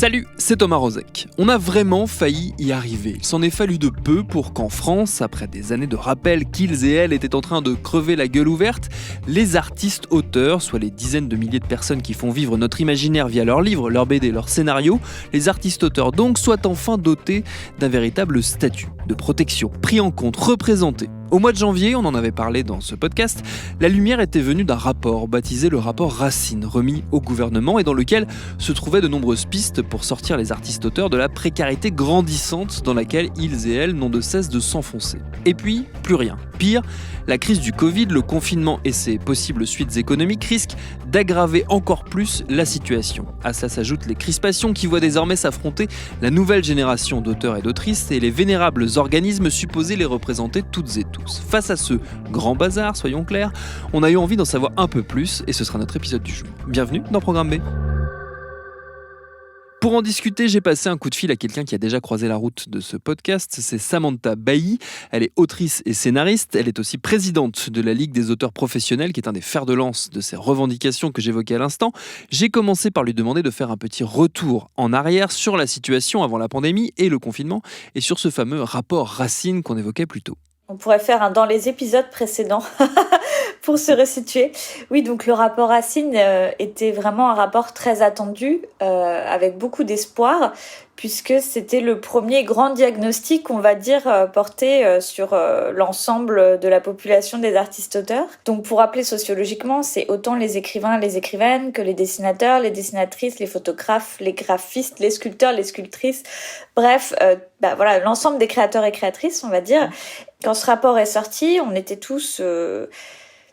Salut, c'est Thomas Rozek. On a vraiment failli y arriver. Il s'en est fallu de peu pour qu'en France, après des années de rappel qu'ils et elles étaient en train de crever la gueule ouverte, les artistes-auteurs, soit les dizaines de milliers de personnes qui font vivre notre imaginaire via leurs livres, leurs BD, leurs scénarios, les artistes-auteurs donc soient enfin dotés d'un véritable statut, de protection, pris en compte, représenté. Au mois de janvier, on en avait parlé dans ce podcast, la lumière était venue d'un rapport baptisé le rapport Racine, remis au gouvernement et dans lequel se trouvaient de nombreuses pistes pour sortir les artistes-auteurs de la précarité grandissante dans laquelle ils et elles n'ont de cesse de s'enfoncer. Et puis, plus rien. Pire, la crise du Covid, le confinement et ses possibles suites économiques risquent d'aggraver encore plus la situation. À ça s'ajoutent les crispations qui voient désormais s'affronter la nouvelle génération d'auteurs et d'autrices et les vénérables organismes supposés les représenter toutes et tous. Face à ce grand bazar, soyons clairs, on a eu envie d'en savoir un peu plus et ce sera notre épisode du jour. Bienvenue dans Programme B. Pour en discuter, j'ai passé un coup de fil à quelqu'un qui a déjà croisé la route de ce podcast, c'est Samantha Bailly. Elle est autrice et scénariste, elle est aussi présidente de la Ligue des auteurs professionnels, qui est un des fers de lance de ces revendications que j'évoquais à l'instant. J'ai commencé par lui demander de faire un petit retour en arrière sur la situation avant la pandémie et le confinement, et sur ce fameux rapport Racine qu'on évoquait plus tôt. On pourrait faire un dans les épisodes précédents pour se resituer. Oui, donc le rapport Racine était vraiment un rapport très attendu, avec beaucoup d'espoir, puisque c'était le premier grand diagnostic, on va dire, porté sur l'ensemble de la population des artistes-auteurs. Donc pour rappeler sociologiquement, c'est autant les écrivains, les écrivaines, que les dessinateurs, les dessinatrices, les photographes, les graphistes, les sculpteurs, les sculptrices, bref, voilà, l'ensemble des créateurs et créatrices, on va dire. Quand ce rapport est sorti, on était tous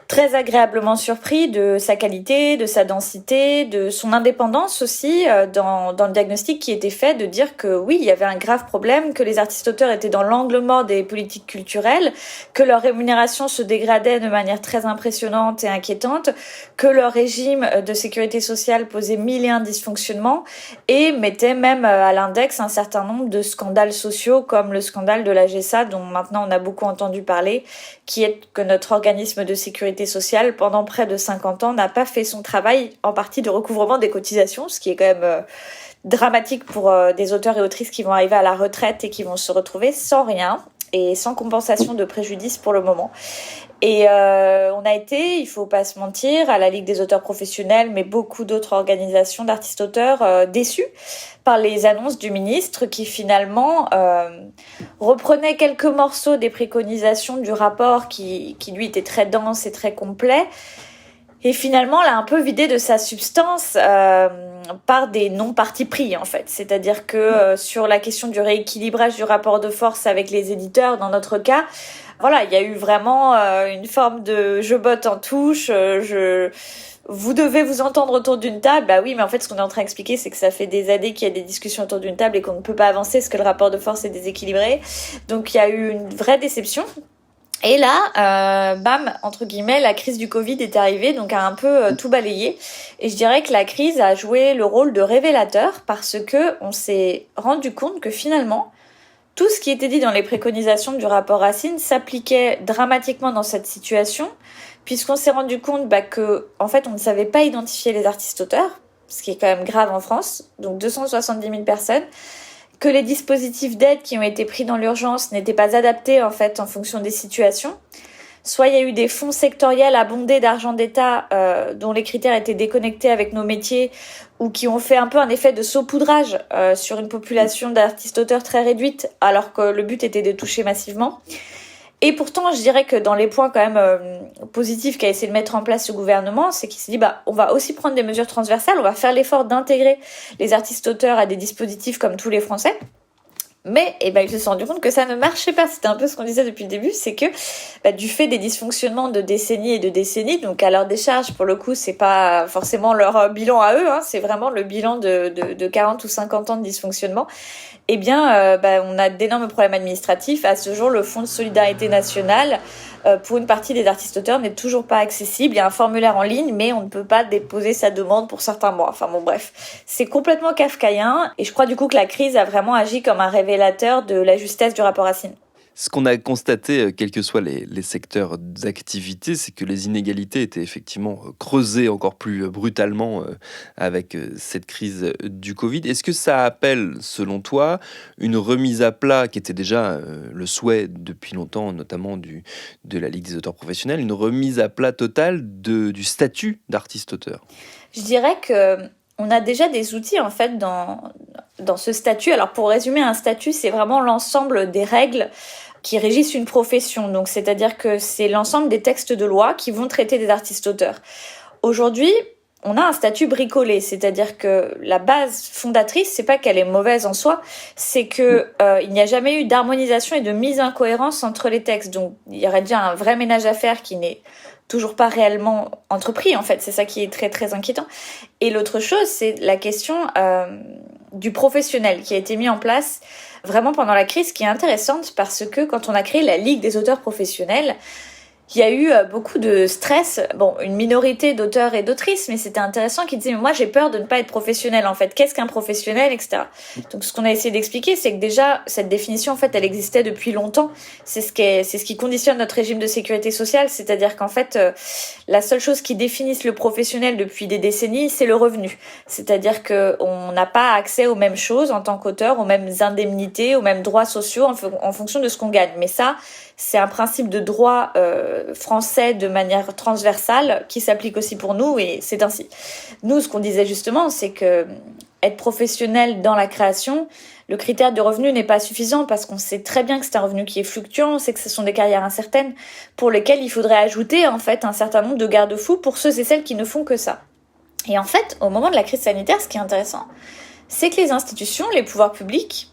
très agréablement surpris de sa qualité, de sa densité, de son indépendance aussi dans le diagnostic qui était fait, de dire que oui, il y avait un grave problème, que les artistes-auteurs étaient dans l'angle mort des politiques culturelles, que leur rémunération se dégradait de manière très impressionnante et inquiétante, que leur régime de sécurité sociale posait 1001 dysfonctionnements et mettait même à l'index un certain nombre de scandales sociaux comme le scandale de la GESA dont maintenant on a beaucoup entendu parler, qui est que notre organisme de sécurité sociale pendant près de 50 ans n'a pas fait son travail en partie de recouvrement des cotisations, ce qui est quand même dramatique pour des auteurs et autrices qui vont arriver à la retraite et qui vont se retrouver sans rien et sans compensation de préjudice pour le moment. Et on a été, il faut pas se mentir, à la Ligue des auteurs professionnels, mais beaucoup d'autres organisations d'artistes-auteurs déçus par les annonces du ministre qui finalement reprenait quelques morceaux des préconisations du rapport qui lui était très dense et très complet. Et finalement, l'a un peu vidé de sa substance par des non-partis pris, en fait. C'est-à-dire que sur la question du rééquilibrage du rapport de force avec les éditeurs, dans notre cas, voilà, il y a eu vraiment une forme de « je botte en touche », vous devez vous entendre autour d'une table. Bah oui, mais en fait, ce qu'on est en train d'expliquer, c'est que ça fait des années qu'il y a des discussions autour d'une table et qu'on ne peut pas avancer parce que le rapport de force est déséquilibré. Donc, il y a eu une vraie déception. Et là, bam, entre guillemets, la crise du Covid est arrivée, donc a un peu tout balayé. Et je dirais que la crise a joué le rôle de révélateur parce que on s'est rendu compte que finalement, tout ce qui était dit dans les préconisations du rapport Racine s'appliquait dramatiquement dans cette situation, puisqu'on s'est rendu compte que, en fait, on ne savait pas identifier les artistes-auteurs, ce qui est quand même grave en France, donc 270 000 personnes, que les dispositifs d'aide qui ont été pris dans l'urgence n'étaient pas adaptés en fait en fonction des situations. Soit il y a eu des fonds sectoriels abondés d'argent d'État dont les critères étaient déconnectés avec nos métiers ou qui ont fait un peu un effet de saupoudrage sur une population d'artistes-auteurs très réduite alors que le but était de toucher massivement. Et pourtant, je dirais que dans les points quand même positifs qu'a essayé de mettre en place ce gouvernement, c'est qu'il s'est dit on va aussi prendre des mesures transversales, on va faire l'effort d'intégrer les artistes-auteurs à des dispositifs comme tous les Français. Mais ils se sont rendus compte que ça ne marchait pas. C'était un peu ce qu'on disait depuis le début, c'est que du fait des dysfonctionnements de décennies et de décennies, donc à leur décharge, pour le coup, c'est pas forcément leur bilan à eux, c'est vraiment le bilan de 40 ou 50 ans de dysfonctionnement. On a d'énormes problèmes administratifs. À ce jour, le Fonds de solidarité nationale, pour une partie des artistes-auteurs, n'est toujours pas accessible. Il y a un formulaire en ligne, mais on ne peut pas déposer sa demande pour certains mois. Enfin bon, bref, c'est complètement kafkaïen. Et je crois du coup que la crise a vraiment agi comme un révélateur de la justesse du rapport Racine. Ce qu'on a constaté, quels que soient les secteurs d'activité, c'est que les inégalités étaient effectivement creusées encore plus brutalement avec cette crise du Covid. Est-ce que ça appelle, selon toi, une remise à plat qui était déjà le souhait depuis longtemps, notamment de la Ligue des auteurs professionnels, une remise à plat totale du statut d'artiste-auteur? Je dirais que on a déjà des outils en fait dans ce statut. Alors pour résumer, un statut, c'est vraiment l'ensemble des règles qui régissent une profession. Donc c'est-à-dire que c'est l'ensemble des textes de loi qui vont traiter des artistes-auteurs. Aujourd'hui, on a un statut bricolé, c'est-à-dire que la base fondatrice, c'est pas qu'elle est mauvaise en soi, c'est que il n'y a jamais eu d'harmonisation et de mise en cohérence entre les textes. Donc il y aurait déjà un vrai ménage à faire qui n'est toujours pas réellement entrepris, en fait. C'est ça qui est très très inquiétant. Et l'autre chose, c'est la question du professionnel qui a été mis en place vraiment pendant la crise, qui est intéressante parce que quand on a créé la Ligue des auteurs professionnels, il y a eu beaucoup de stress. Bon, une minorité d'auteurs et d'autrices, mais c'était intéressant, qui disaient, mais moi j'ai peur de ne pas être professionnel en fait. Qu'est-ce qu'un professionnel, etc. Donc ce qu'on a essayé d'expliquer, c'est que déjà cette définition en fait, elle existait depuis longtemps. C'est ce qui conditionne notre régime de sécurité sociale, c'est-à-dire qu'en fait la seule chose qui définisse le professionnel depuis des décennies, c'est le revenu. C'est-à-dire que on n'a pas accès aux mêmes choses en tant qu'auteur, aux mêmes indemnités, aux mêmes droits sociaux en fonction de ce qu'on gagne. Mais ça, c'est un principe de droit français de manière transversale qui s'applique aussi pour nous et c'est ainsi. Nous, ce qu'on disait justement, c'est que être professionnel dans la création, le critère de revenu n'est pas suffisant parce qu'on sait très bien que c'est un revenu qui est fluctuant, on sait que ce sont des carrières incertaines pour lesquelles il faudrait ajouter en fait un certain nombre de garde-fous pour ceux et celles qui ne font que ça. Et en fait, au moment de la crise sanitaire, ce qui est intéressant, c'est que les institutions, les pouvoirs publics,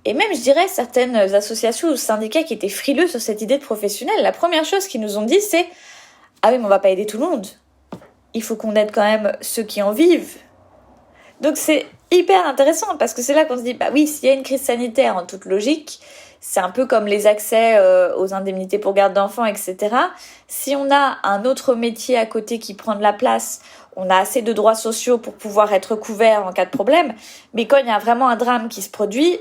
et même, je dirais, certaines associations ou syndicats qui étaient frileux sur cette idée de professionnel, la première chose qu'ils nous ont dit, c'est « Ah oui, mais on va pas aider tout le monde. Il faut qu'on aide quand même ceux qui en vivent. » Donc c'est hyper intéressant parce que c'est là qu'on se dit « Bah oui, s'il y a une crise sanitaire en toute logique, c'est un peu comme les accès aux indemnités pour garde d'enfants, etc. Si on a un autre métier à côté qui prend de la place, on a assez de droits sociaux pour pouvoir être couvert en cas de problème. Mais quand il y a vraiment un drame qui se produit,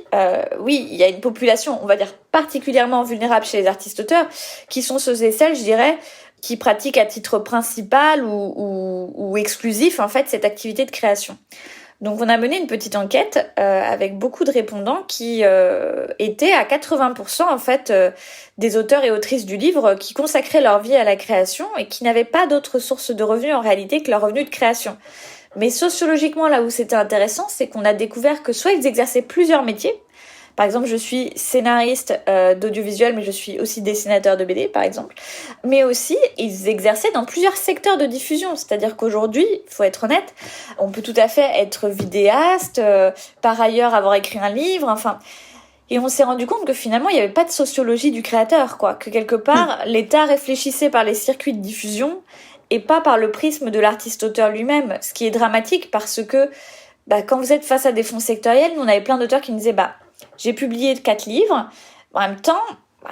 oui, il y a une population, on va dire, particulièrement vulnérable chez les artistes-auteurs, qui sont ceux et celles, je dirais, qui pratiquent à titre principal ou exclusif, en fait, cette activité de création. Donc on a mené une petite enquête avec beaucoup de répondants qui étaient à 80% en fait des auteurs et autrices du livre qui consacraient leur vie à la création et qui n'avaient pas d'autres sources de revenus en réalité que leur revenu de création. Mais sociologiquement, là où c'était intéressant, c'est qu'on a découvert que soit ils exerçaient plusieurs métiers. Par exemple, je suis scénariste d'audiovisuel, mais je suis aussi dessinateur de BD, par exemple. Mais aussi, ils exerçaient dans plusieurs secteurs de diffusion. C'est-à-dire qu'aujourd'hui, il faut être honnête, on peut tout à fait être vidéaste, par ailleurs avoir écrit un livre, enfin... Et on s'est rendu compte que finalement, il n'y avait pas de sociologie du créateur, quoi. Que quelque part, l'État réfléchissait par les circuits de diffusion et pas par le prisme de l'artiste-auteur lui-même. Ce qui est dramatique parce que quand vous êtes face à des fonds sectoriels, nous, on avait plein d'auteurs qui nous disaient j'ai publié 4 livres. En même temps,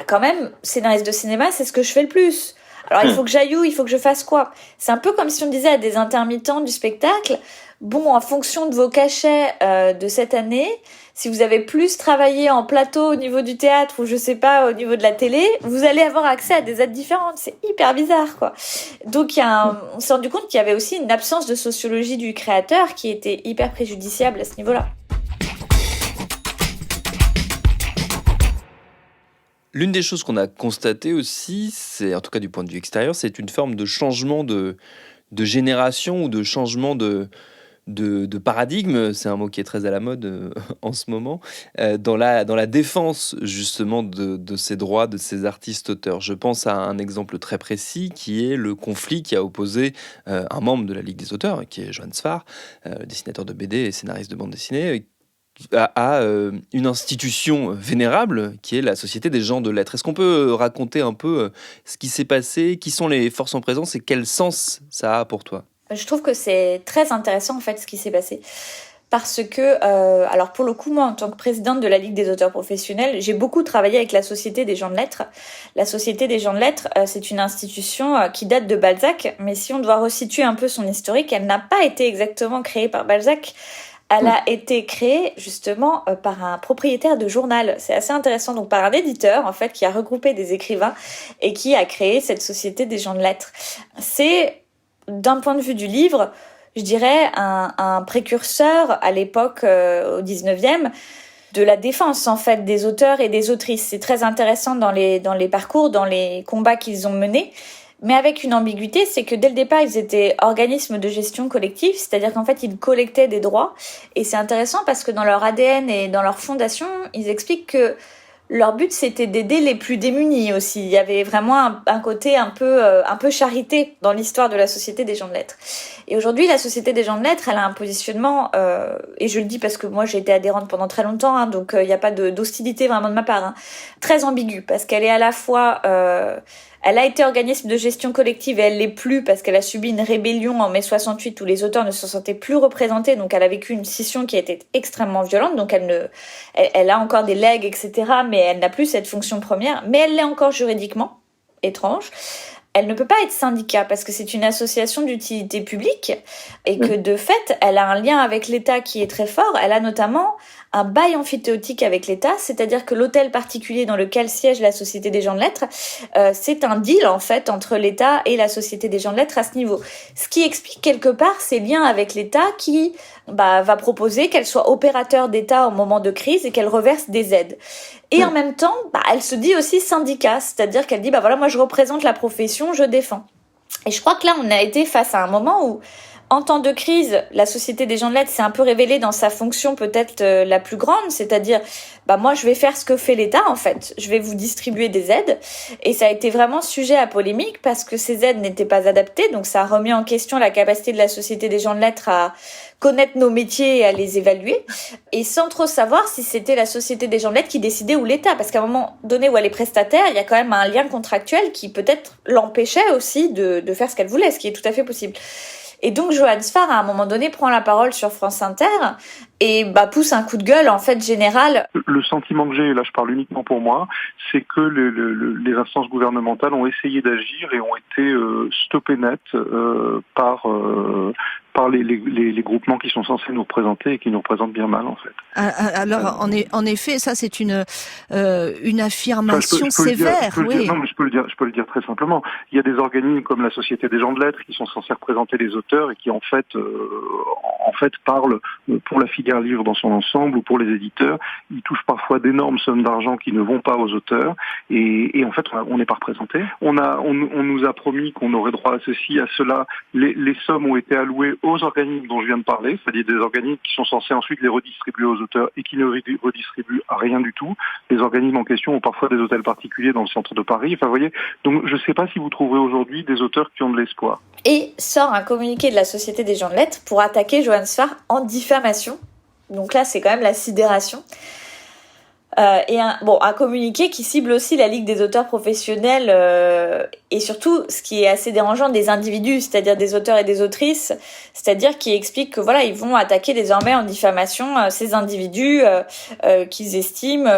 quand même, scénariste de cinéma, c'est ce que je fais le plus. Alors, il faut que j'aille où? Il faut que je fasse quoi? C'est un peu comme si on disait à des intermittents du spectacle, bon, en fonction de vos cachets de cette année, si vous avez plus travaillé en plateau au niveau du théâtre ou je sais pas, au niveau de la télé, vous allez avoir accès à des aides différentes. C'est hyper bizarre, quoi. Donc, on s'est rendu compte qu'il y avait aussi une absence de sociologie du créateur qui était hyper préjudiciable à ce niveau-là. L'une des choses qu'on a constatées aussi, c'est, en tout cas du point de vue extérieur, c'est une forme de changement de génération ou de changement de paradigme, c'est un mot qui est très à la mode en ce moment, dans la défense justement de ces droits de ces artistes-auteurs. Je pense à un exemple très précis qui est le conflit qui a opposé un membre de la Ligue des auteurs, qui est Johan Sfar, dessinateur de BD et scénariste de bande dessinée, à une institution vénérable qui est la Société des gens de lettres. Est-ce qu'on peut raconter un peu ce qui s'est passé, qui sont les forces en présence et quel sens ça a pour toi? Je trouve que c'est très intéressant en fait ce qui s'est passé. Parce que, alors pour le coup, moi en tant que présidente de la Ligue des auteurs professionnels, j'ai beaucoup travaillé avec la Société des gens de lettres. La Société des gens de lettres, c'est une institution qui date de Balzac, mais si on doit resituer un peu son historique, elle n'a pas été exactement créée par Balzac. elle a été créée justement par un propriétaire de journal. C'est assez intéressant, donc par un éditeur en fait qui a regroupé des écrivains et qui a créé cette société des gens de lettres. C'est, d'un point de vue du livre, je dirais un précurseur à l'époque, au 19e, de la défense en fait des auteurs et des autrices. C'est très intéressant dans les parcours, dans les combats qu'ils ont menés. Mais avec une ambiguïté, c'est que dès le départ, ils étaient organismes de gestion collective, c'est-à-dire qu'en fait, ils collectaient des droits. Et c'est intéressant parce que dans leur ADN et dans leur fondation, ils expliquent que leur but, c'était d'aider les plus démunis aussi. Il y avait vraiment un côté un peu charité dans l'histoire de la Société des gens de lettres. Et aujourd'hui, la Société des gens de lettres, elle a un positionnement, et je le dis parce que moi, j'ai été adhérente pendant très longtemps, hein, donc il n'y a pas d'hostilité vraiment de ma part, hein, très ambigu, parce qu'elle est à la fois... elle a été organisme de gestion collective et elle l'est plus parce qu'elle a subi une rébellion en mai 68 où les auteurs ne se sentaient plus représentés. Donc elle a vécu une scission qui a été extrêmement violente. Donc elle a encore des legs, etc. Mais elle n'a plus cette fonction première. Mais elle l'est encore juridiquement. Étrange. Elle ne peut pas être syndicat parce que c'est une association d'utilité publique et que de fait, elle a un lien avec l'État qui est très fort. Elle a notamment un bail emphytéotique avec l'État, c'est-à-dire que l'hôtel particulier dans lequel siège la Société des gens de lettres, c'est un deal en fait entre l'État et la Société des gens de lettres à ce niveau. Ce qui explique quelque part ces liens avec l'État qui va proposer qu'elle soit opérateur d'État au moment de crise et qu'elle reverse des aides. Et en même temps, elle se dit aussi syndicat, c'est-à-dire qu'elle dit voilà, moi je représente la profession, je défends. Et je crois que là on a été face à un moment où en temps de crise, la Société des gens de lettres s'est un peu révélée dans sa fonction peut-être la plus grande, c'est-à-dire moi je vais faire ce que fait l'État en fait, je vais vous distribuer des aides et ça a été vraiment sujet à polémique parce que ces aides n'étaient pas adaptées, donc ça a remis en question la capacité de la Société des gens de lettres à connaître nos métiers et à les évaluer et sans trop savoir si c'était la Société des gens de lettres qui décidait ou l'État, parce qu'à un moment donné où elle est prestataire, il y a quand même un lien contractuel qui peut-être l'empêchait aussi de faire ce qu'elle voulait, ce qui est tout à fait possible. Et donc Johanne Sfar, à un moment donné, prend la parole sur France Inter et pousse un coup de gueule en fait général. Le sentiment que j'ai, là je parle uniquement pour moi, c'est que les instances gouvernementales ont essayé d'agir et ont été stoppées net par les groupements qui sont censés nous représenter et qui nous représentent bien mal en fait. Alors en effet, ça c'est une affirmation sévère. Non, mais je peux le dire très simplement. Il y a des organismes comme la Société des gens de lettres qui sont censés représenter les auteurs et qui en fait parlent pour la filière livre dans son ensemble ou pour les éditeurs. Ils touchent parfois d'énormes sommes d'argent qui ne vont pas aux auteurs et en fait on n'est pas représenté. On nous a promis qu'on aurait droit à ceci, à cela. Les sommes ont été allouées aux organismes dont je viens de parler, c'est-à-dire des organismes qui sont censés ensuite les redistribuer aux auteurs et qui ne redistribuent rien du tout. Les organismes en question ont parfois des hôtels particuliers dans le centre de Paris. Enfin, vous voyez, donc je ne sais pas si vous trouverez aujourd'hui des auteurs qui ont de l'espoir. Et sort un communiqué de la Société des gens de lettres pour attaquer Johanne Sfar en diffamation. Donc là, c'est quand même la sidération. Et un communiqué qui cible aussi la Ligue des auteurs professionnels et surtout, ce qui est assez dérangeant, des individus, c'est-à-dire des auteurs et des autrices, c'est-à-dire qui expliquent que ils vont attaquer désormais en diffamation ces individus qu'ils estiment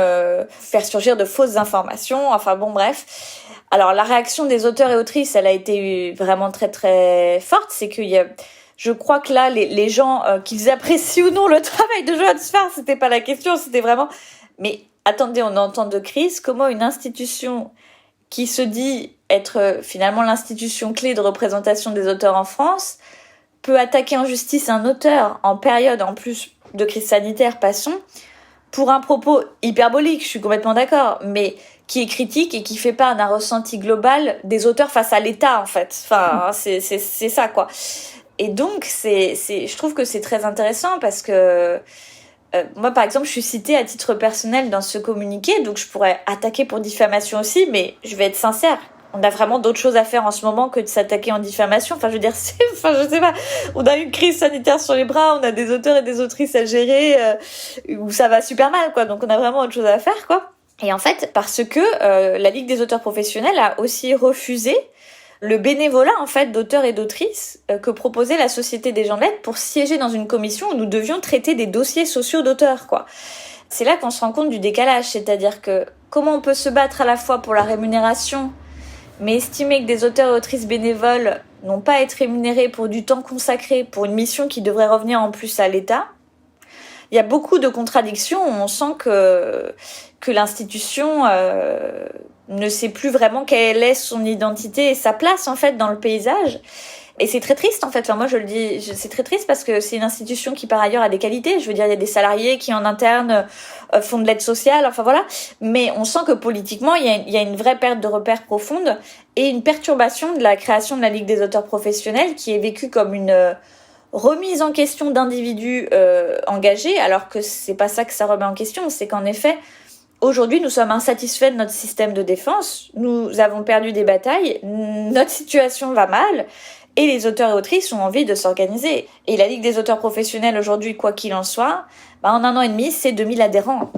faire surgir de fausses informations. Enfin bon, bref. Alors la réaction des auteurs et autrices, elle a été vraiment très très forte. C'est qu'il y a... Je crois que là, les gens qu'ils apprécient ou non le travail de Johanne Sfar, c'était pas la question, c'était vraiment... Mais attendez, on est en temps de crise, comment une institution qui se dit être finalement l'institution clé de représentation des auteurs en France peut attaquer en justice un auteur en période en plus de crise sanitaire, passons, pour un propos hyperbolique, je suis complètement d'accord, mais qui est critique et qui fait part d'un ressenti global des auteurs face à l'État en fait. Enfin, c'est ça quoi. Et donc, je trouve que c'est très intéressant parce que moi, par exemple, je suis citée à titre personnel dans ce communiqué, donc je pourrais attaquer pour diffamation aussi, mais je vais être sincère. On a vraiment d'autres choses à faire en ce moment que de s'attaquer en diffamation. Enfin, je veux dire, je sais pas. On a une crise sanitaire sur les bras, on a des auteurs et des autrices à gérer où ça va super mal, quoi. Donc, on a vraiment autre chose à faire, quoi. Et en fait, parce que la Ligue des auteurs professionnels a aussi refusé le bénévolat en fait d'auteurs et d'autrices que proposait la Société des gens de lettres pour siéger dans une commission où nous devions traiter des dossiers sociaux d'auteurs, quoi. C'est là qu'on se rend compte du décalage, c'est-à-dire que comment on peut se battre à la fois pour la rémunération, mais estimer que des auteurs et autrices bénévoles n'ont pas à être rémunérés pour du temps consacré pour une mission qui devrait revenir en plus à l'État. il y a beaucoup de contradictions. On sent que l'institution ne sait plus vraiment quelle est son identité et sa place en fait dans le paysage. Et c'est très triste en fait. Enfin, moi je le dis, c'est très triste parce que c'est une institution qui par ailleurs a des qualités. Je veux dire, il y a des salariés qui en interne font de l'aide sociale. Enfin voilà. Mais on sent que politiquement il y a une vraie perte de repères profonde et une perturbation de la création de la Ligue des auteurs professionnels qui est vécue comme une remise en question d'individus engagés, alors que c'est pas ça que ça remet en question. C'est qu'en effet, aujourd'hui, nous sommes insatisfaits de notre système de défense. Nous avons perdu des batailles. Notre situation va mal. Et les auteurs et autrices ont envie de s'organiser. Et la Ligue des auteurs professionnels, aujourd'hui, quoi qu'il en soit, en 1 an et demi, c'est 2000 adhérents.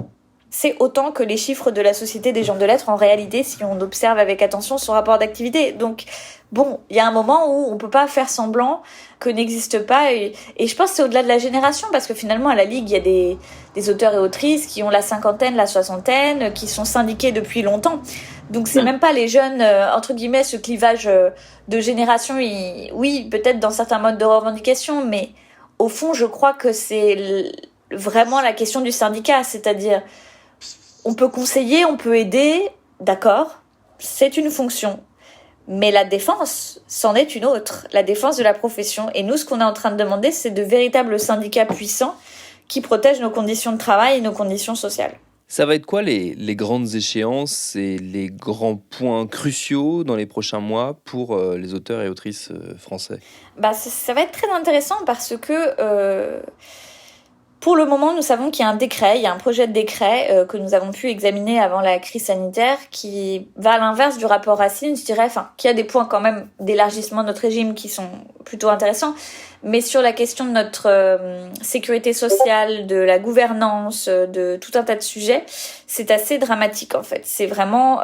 C'est autant que les chiffres de la Société des gens de lettres en réalité, si on observe avec attention son rapport d'activité. Donc, bon, il y a un moment où on peut pas faire semblant que n'existe pas. Et je pense que c'est au-delà de la génération, parce que finalement, à la Ligue, il y a des auteurs et autrices qui ont la cinquantaine, la soixantaine, qui sont syndiqués depuis longtemps. Donc c'est même pas les jeunes, entre guillemets, ce clivage de génération, oui, peut-être dans certains modes de revendication, mais au fond, je crois que c'est vraiment la question du syndicat, c'est-à-dire on peut conseiller, on peut aider, d'accord, c'est une fonction, mais la défense, c'en est une autre, la défense de la profession. Et nous, ce qu'on est en train de demander, c'est de véritables syndicats puissants qui protègent nos conditions de travail et nos conditions sociales. Ça va être quoi les grandes échéances et les grands points cruciaux dans les prochains mois pour les auteurs et autrices français ? Ça va être très intéressant parce que pour le moment, nous savons qu'il y a un décret, il y a un projet de décret que nous avons pu examiner avant la crise sanitaire qui va à l'inverse du rapport Racine, je dirais, qui a des points quand même d'élargissement de notre régime qui sont plutôt intéressants. Mais sur la question de notre sécurité sociale, de la gouvernance, de tout un tas de sujets, c'est assez dramatique en fait. C'est vraiment...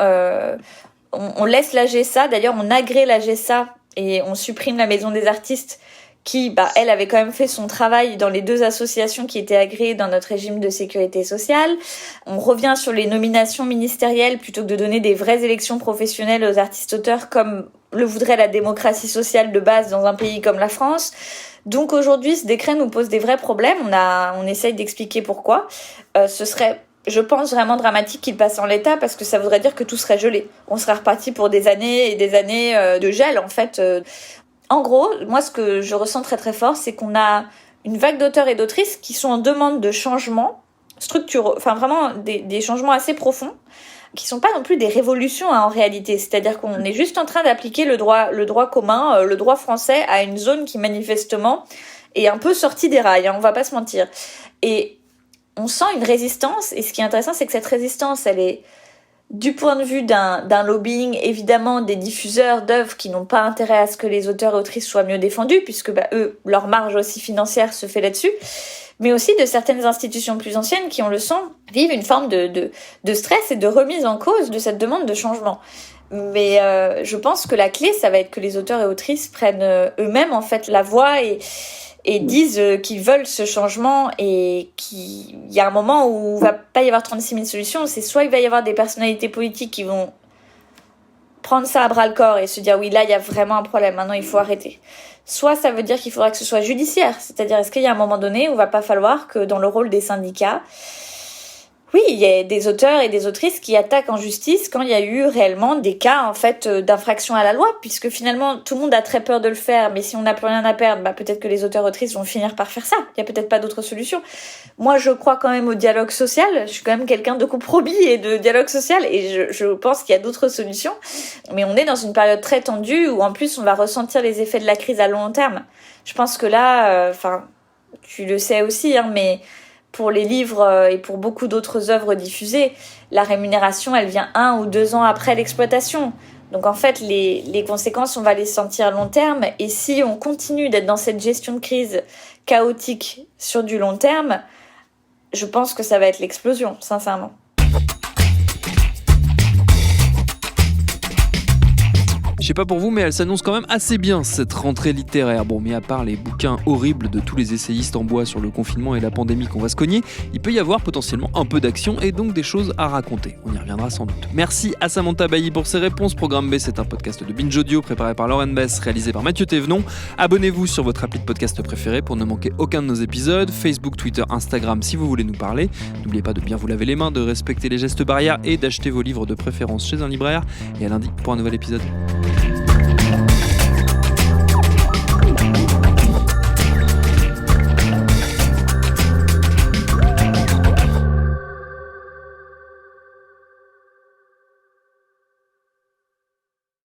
on laisse la GSA, d'ailleurs on agrée la GSA et on supprime la Maison des artistes qui, elle, avait quand même fait son travail dans les 2 associations qui étaient agréées dans notre régime de sécurité sociale. On revient sur les nominations ministérielles plutôt que de donner des vraies élections professionnelles aux artistes-auteurs comme le voudrait la démocratie sociale de base dans un pays comme la France. Donc aujourd'hui, ce décret nous pose des vrais problèmes. On essaye d'expliquer pourquoi. Ce serait, je pense, vraiment dramatique qu'il passe en l'état parce que ça voudrait dire que tout serait gelé. On serait reparti pour des années et des années de gel, en fait. En gros, moi, ce que je ressens très très fort, c'est qu'on a une vague d'auteurs et d'autrices qui sont en demande de changements structuraux, enfin vraiment des changements assez profonds, qui sont pas non plus des révolutions en réalité. C'est-à-dire qu'on est juste en train d'appliquer le droit commun, le droit français à une zone qui manifestement est un peu sortie des rails, on va pas se mentir. Et on sent une résistance, et ce qui est intéressant, c'est que cette résistance, elle est du point de vue d'un lobbying, évidemment, des diffuseurs d'œuvres qui n'ont pas intérêt à ce que les auteurs et autrices soient mieux défendus, puisque eux, leur marge aussi financière se fait là-dessus, mais aussi de certaines institutions plus anciennes qui, on le sent, vivent une forme de stress et de remise en cause de cette demande de changement. Mais je pense que la clé, ça va être que les auteurs et autrices prennent eux-mêmes en fait la voix et disent qu'ils veulent ce changement et qu'il y a un moment où il va pas y avoir 36 000 solutions. C'est soit il va y avoir des personnalités politiques qui vont prendre ça à bras-le-corps et se dire oui, là il y a vraiment un problème, maintenant il faut arrêter. Soit ça veut dire qu'il faudra que ce soit judiciaire, c'est-à-dire est-ce qu'il y a un moment donné où il va pas falloir que dans le rôle des syndicats, oui, il y a des auteurs et des autrices qui attaquent en justice quand il y a eu réellement des cas en fait d'infraction à la loi, puisque finalement tout le monde a très peur de le faire, mais si on n'a plus rien à perdre, peut-être que les auteurs et autrices vont finir par faire ça. Il y a peut-être pas d'autre solution. Moi, je crois quand même au dialogue social. Je suis quand même quelqu'un de compromis et de dialogue social, et je pense qu'il y a d'autres solutions. Mais on est dans une période très tendue où en plus on va ressentir les effets de la crise à long terme. Je pense que là, tu le sais aussi, mais pour les livres et pour beaucoup d'autres œuvres diffusées, la rémunération, elle vient 1 ou 2 ans après l'exploitation. Donc en fait, les conséquences, on va les sentir à long terme. Et si on continue d'être dans cette gestion de crise chaotique sur du long terme, je pense que ça va être l'explosion, sincèrement. sais pas pour vous, mais elle s'annonce quand même assez bien cette rentrée littéraire. Bon, mais à part les bouquins horribles de tous les essayistes en bois sur le confinement et la pandémie qu'on va se cogner, il peut y avoir potentiellement un peu d'action et donc des choses à raconter. On y reviendra sans doute. Merci à Samantha Bailly pour ses réponses. Programme B, c'est un podcast de Binge Audio préparé par Lauren Bess, réalisé par Mathieu Thévenon. Abonnez-vous sur votre appli de podcast préféré pour ne manquer aucun de nos épisodes. Facebook, Twitter, Instagram si vous voulez nous parler. N'oubliez pas de bien vous laver les mains, de respecter les gestes barrières et d'acheter vos livres de préférence chez un libraire. Et à lundi pour un nouvel épisode.